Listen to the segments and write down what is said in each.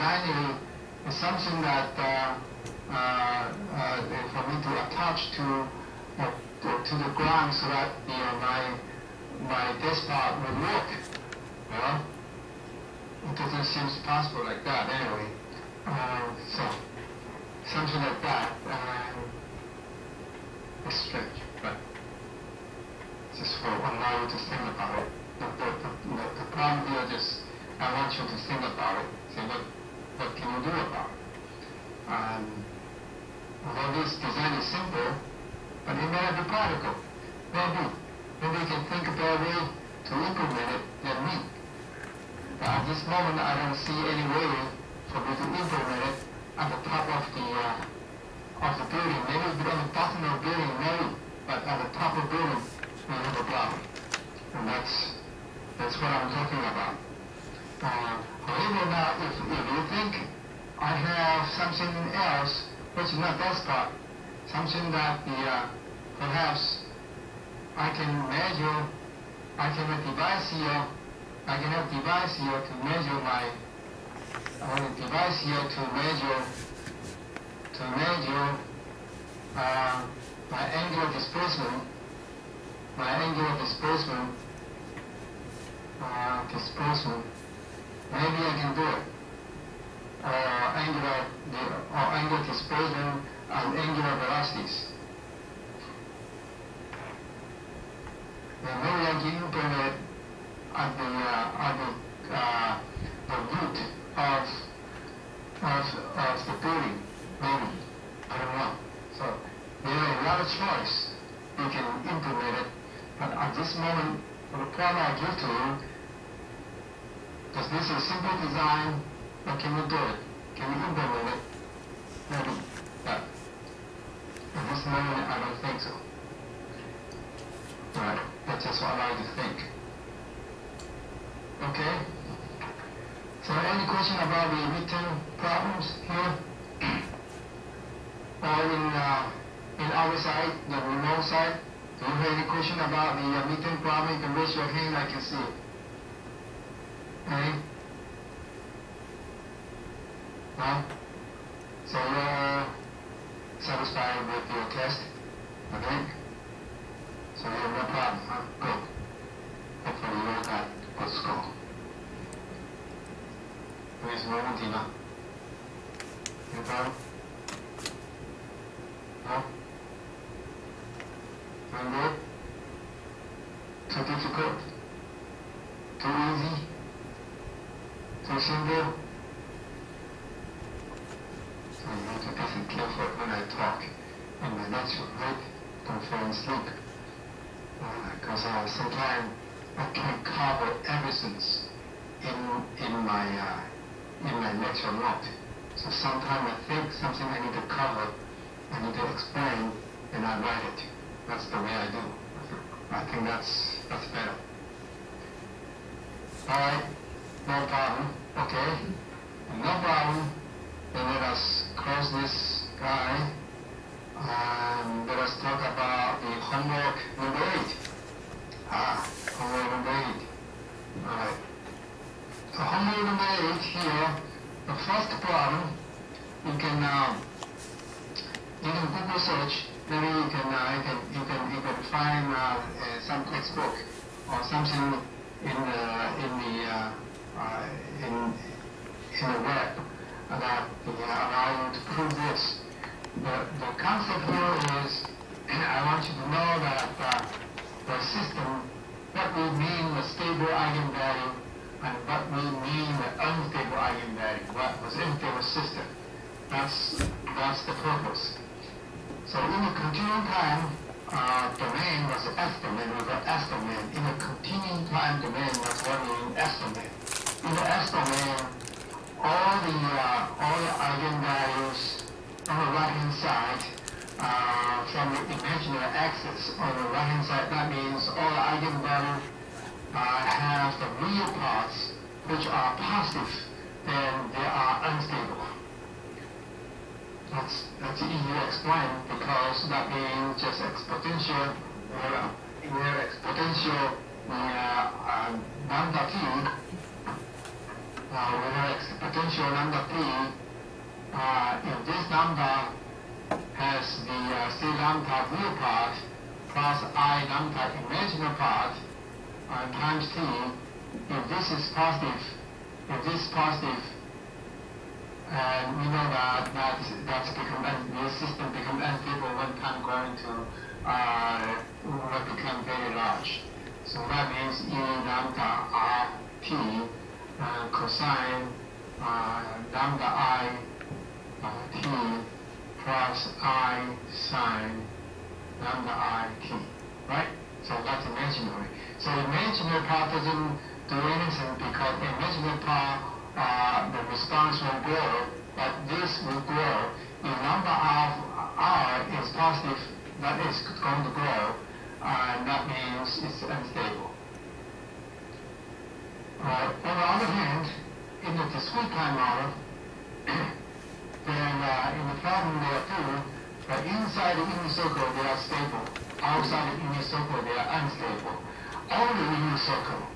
finally it's something that for me to attach to the ground so that my despot will work. Well, it doesn't seem possible like that anyway. So something like that is strange, but just for allow you to think about it. The problem here is I want you to think about it. Say what can you do about it? Although this design is simple, but it may not be practical. Maybe you can think of a way to implement it than me. But at this moment, I don't see any way for me to implement it at the top of the building. Maybe on the bottom of the building, maybe, but at the top of the building, we have a problem. And that's what I'm talking about. However, now, if you think I have something else, which is not that spot, something that perhaps I can measure, I can have device here to measure my angular displacement, maybe I can do it. Angular displacement and angular velocities. And maybe I can implement it at the root of the building. Maybe, I don't know. So there are a lot of choice. You can implement it, but at this moment, for the problem I give to you, because this is a simple design, but can you do it? Can you implement it? Maybe, but at this moment, I don't think so. Right, that's just what I like to think. Okay? So any question about the midterm problems here? Or in our side, the remote side? Do you have any question about the midterm problem? You can raise your hand, I can see it. Okay? No? So you're satisfied with your test? Okay? So you have no problem, huh? Good. Hopefully you all got good score. 有什么问题吗？有吗？好。Very good. Too difficult? Too easy? Too simple? So you have to listen careful when I talk in my lecture, right? Don't fall asleep. Because sometimes I can't cover everything in my lecture note. So sometimes I think something I need to cover, I need to explain, and I write it. That's the way I do. I think that's better. All right, no problem. Okay, no problem. Then let us close this guy. Let us talk about the homework number 8. Homework number 8. All right. So homework number 8 here, the first problem, you can Google search. Maybe you can find some textbook or something in the web that allow you to prove this. The concept here is I want you to know that the system, what we mean the stable eigenvalue and what we mean the unstable eigenvalue, what was unstable system. That's the purpose. So in the continuum time domain was the S domain, we got S domain. In the continuum time domain was what we mean S domain. In the S domain, all the eigenvalues on the right-hand side from the imaginary axis on the right-hand side, that means all the eigenvalues have the real parts which are positive and they are unstable. That's easy to explain because that means just exponential, we have exponential lambda t, we have exponential lambda p, if this lambda has the C lambda real part plus I lambda imaginary part times t, if this is positive, and we know that's the system becomes unstable when time going to will become very large. So that means E lambda R t cosine lambda I t plus I sine lambda I t, right? So that's imaginary. So imaginary part doesn't do anything because imaginary part, the response will grow, but this will grow. If number of R is positive, that is going to grow, and that means it's unstable. On the other hand, in the discrete time model, then in the problem there too, but inside the inner circle they are stable, outside the inner circle they are unstable. All the inner circle,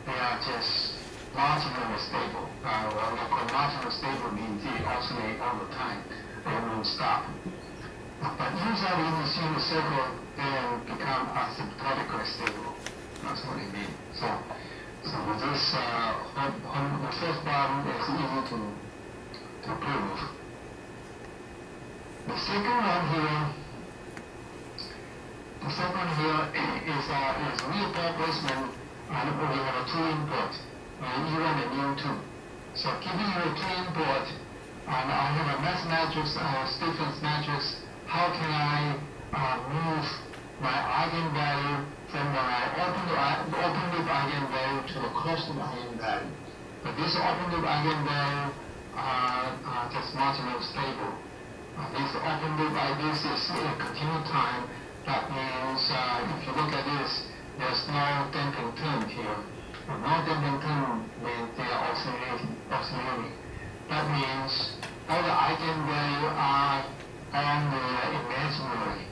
they are just marginally stable. Marginally stable means they oscillate all the time and won't stop. But inside the inner circle, they become asymptotically stable. That's what it means. So with this, the first problem is easy to prove. The second one here is real pair placement, and we have a two input, U1 and U2. So giving you a two input, and I have a mass matrix, Stefan's matrix, how can I move my eigenvalue from my open loop eigenvalue to the closed loop eigenvalue? But this open loop eigenvalue just marginally stable. This open loop this is a continuous time. That means if you look at this, there's no damping term here. No damping term means they are oscillating. That means all the eigenvalues are on the imaginary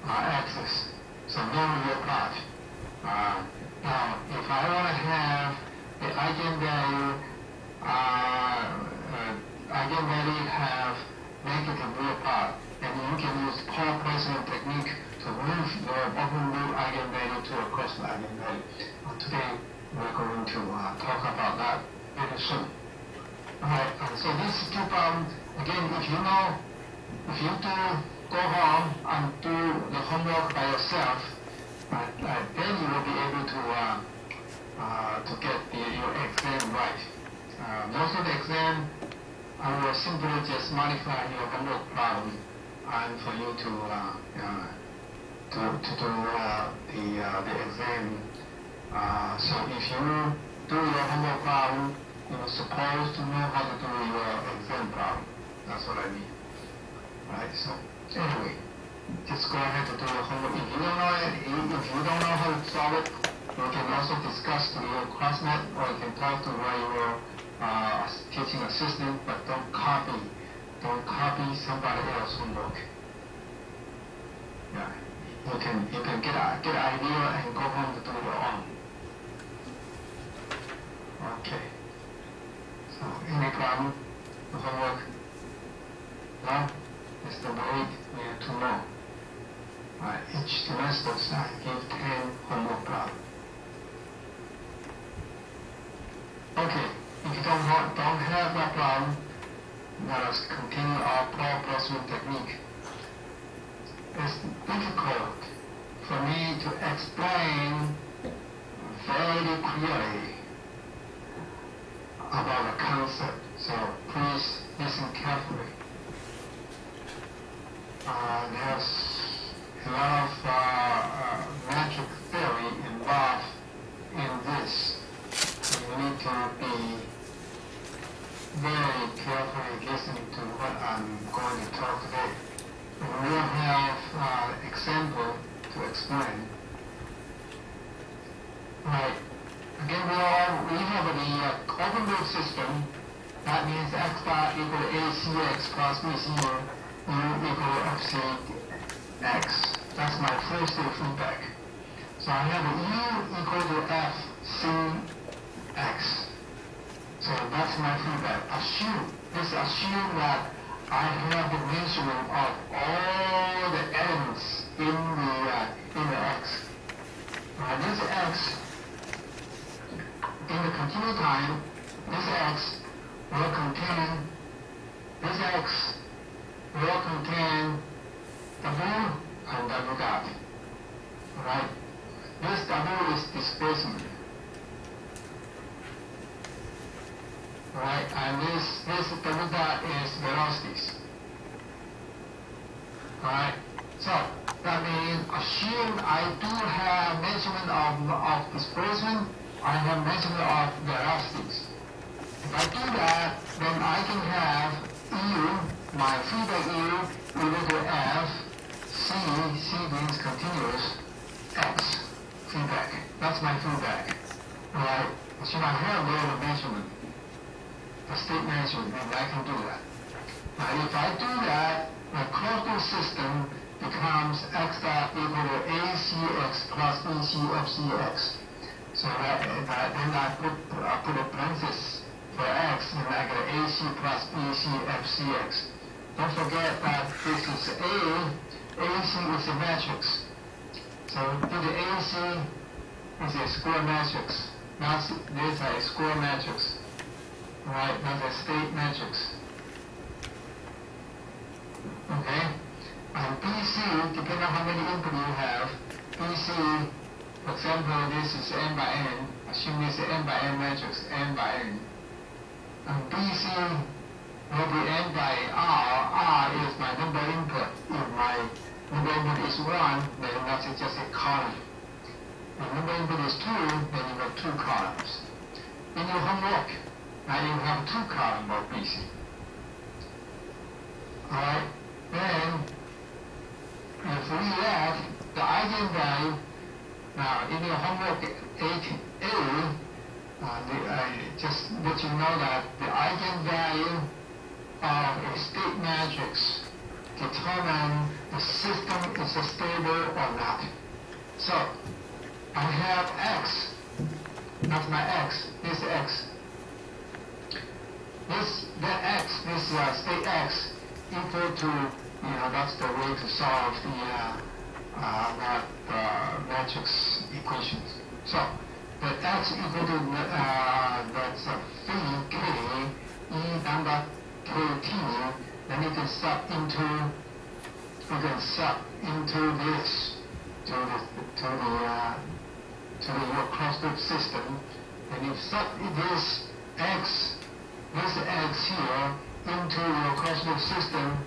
axis, so no real part. Now, if I want to have the eigenvalue have negative real part, and you can use power placement technique to move your open loop eigenvalue to a closed eigenvalue. Today we're going to talk about that very soon. Alright, so these two problems, again, if you do go home and do the homework by yourself, then you will be able to get your exam right. Most of the exam, I will simply just modify your homework problem and for you to do the exam. So if you do your homework problem, you're supposed to know how to do your exam problem. That's what I mean. Right? So anyway, just go ahead to do your homework. If you don't know how to solve it, you can also discuss to your classmate, or you can talk to your teaching assistant, but don't copy somebody else's homework. Yeah, you can get an idea and go home to do your own. Okay. So any problem with homework? No? It's number 8. We have 2 more. Each semester I give 10 homework problems. Okay. If you don't have that problem, let us continue our power placement technique. It's difficult for me to explain very clearly about the concept, so please listen carefully. There's a lot of magic theory involved in this, so you need to be very carefully listening to what I'm going to talk today. And we'll have example to explain. Right. Again, we have the open loop system. That means x bar equal to ACX plus BC U equal FC x. That's my first feedback. So I have U equal to FC x. So that's my feedback. Assume that I have the measurement of all the elements in the X. This X, in the continued time, this X will contain W and W dot. Right? This W is displacement. Right? And this W dot is velocities. Alright? So that means assume I do have measurement of displacement, I have measurement of velocities. If I do that, then I can have U, my feedback U, equal to F, C means continuous, X, feedback. That's my feedback. Right? So I have all the measurement, the state measurement, and I can do that. Now if I do that, my closed system becomes X dot equal to ACX plus ECFCX. So then I put a parenthesis for X, and I get AC plus ECFCX. Don't forget that this is AC is a matrix. So the AC is a square matrix. That's a square matrix. Right, that's a state matrix. Okay? And BC, depending on how many input you have, BC, for example, this is n by n. Assume this is an n by n matrix, n by n. And BC will be n by r. R is my number input. If my number input is 1, then that's just a column. If number input is 2, then you have 2 columns. In your homework, now you have 2 columns of BC. Alright? Then, if we add the eigenvalue, now in your homework 8A, just let you know that the eigenvalue of a state matrix determine the system is stable or not. So, I have X, that's my X, this X. This state X equal to, that's the way to solve the matrix equations. So the X equal to that's phi k e lambda kt. Then you can sub into this to your closed loop system, and you sub this X here into your closed loop system,